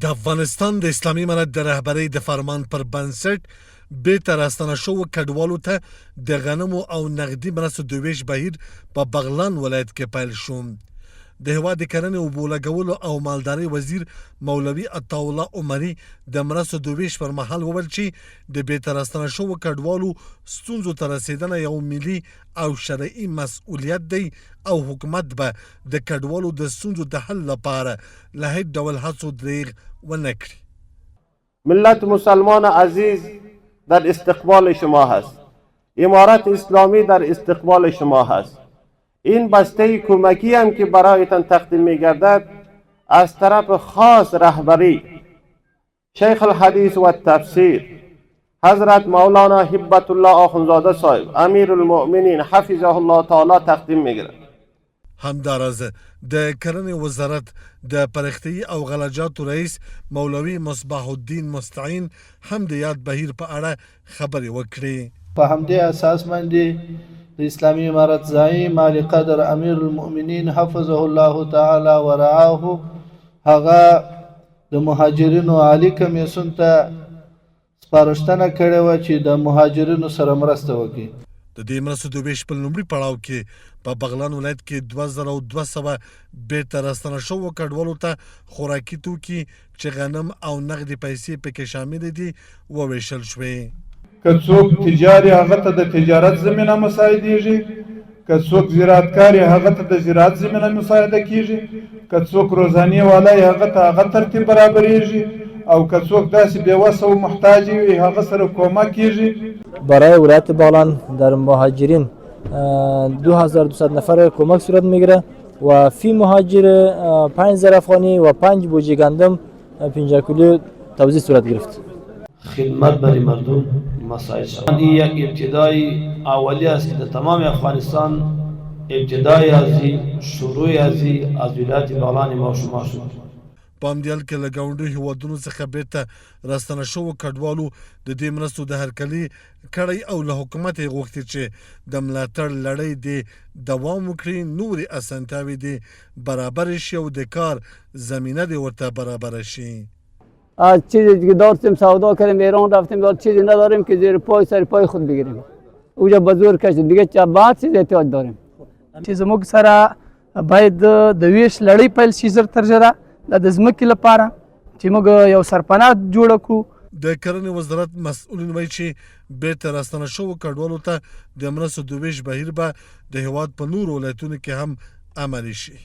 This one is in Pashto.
د افغانستان د اسلامي امارت د رهبرۍ د فرمان پر بنسټ بیرته راستنه شوو کډوالو ته د غنمو او نغدي مرستو د ویش بهیر په بغلان ولایت کې پیل شو. د هېواد د کرنې اوبو لګولو او مالدارۍ وزیر مولوي عطاالله عمري د مرستو د ویش پر مهال وویل چې د بیرته راستنه شوو کډوالو ستونزو ته رسیدنه یو ملي او شرعي مسؤلیت دی او حکومت به د کډوالو د ستونزو د حل لپاره له هیڅ ډول هڅو دریغ ونه کړي. ملت مسلمان عزیز در استقبال شما هست. امارت اسلامی در استقبال شما هست. این بسته کمکی هم که برایتان تقدیم می گردد از طرف خاص رهبری شیخ الحدیث و تفسیر حضرت مولانا هبت الله آخوندزاده صاحب امیر المؤمنین حفظه الله تعالی تقدیم می گردد. همداراز د کرنې وزارت د پرختیي او غلجاتو رئیس مولوي مصباح الدین مستعین هم د یاد بهیر په اړه خبرې وکړې. په همدې اساس باندې د اسلامي امارت زعیم عالی قدر امیر المؤمنین حفظه الله تعالی ورعاه هغه د مهاجرینو عالی کمیسیون ته سپارښتنه کړې وه چې د مهاجرینو سره مرسته وکړي. د دې مرستو د ویش په لومړي پړاو کې په بغلان ولایت کې 2200 بیرته راستنه شوو کډوالو ته خوراکي توکي چې غنم او نغدي پیسې پکې شامل دي وویشل شوې. که څوک تجاري هغه ته د تجارت زمینه مساعدېږي، که څوک زراعتکار هغه ته د زراعت زمینه مساعده کیږي، که څوک روزاني والا هغه ته هغه ترتیب برابریږي او که څوک داسې بی‌وسه و محتاج وي هغه سره کمک کیږي. برای ولایت بغلان در مهاجرین 2200 نفر کمک صورت میگیره و فی مهاجر 5000 افغانی و 5 بوجه گندم 50 کیلو توزیع صورت گرفت. خدمت برای مردم مساعد شد. این یک ابتدای اولی است که در تمام افغانستان ابتدای شروع از ولایت بغلان ما شما شد. په همدې حال کې له ګاونډیو هېوادونو څخه بیرته راستنه شوو کډوالو د دې مرستو د هرکلي کړی او له حکومت یې غوښتي چې د ملاتړ لړۍ دې دوام وکړي، نورې اسانتیاوې دې برابرې شي او د کار زمینه دې ورته برابره شي. از چیزی که داشتیم سودا کردیم ایران رفتیم دار چیزی نداریم که زیر پای سر پای خود بگیریم. اونجا بزرگ کشید دیگه بعد چیز احتیاج داریم. چې زموږ سره باید د ویش لړۍ پیل شي زر تر ژره د ځمکې لپاره چې موږ یو سرپناه جوړه کړو. د کرنې وزارت مسؤلین وایي چې بیرته راستنه شوو کډوالو ته د مرستو د ویش بهیر به د هېواد په نورو ولایتونو کې هم عملي شي.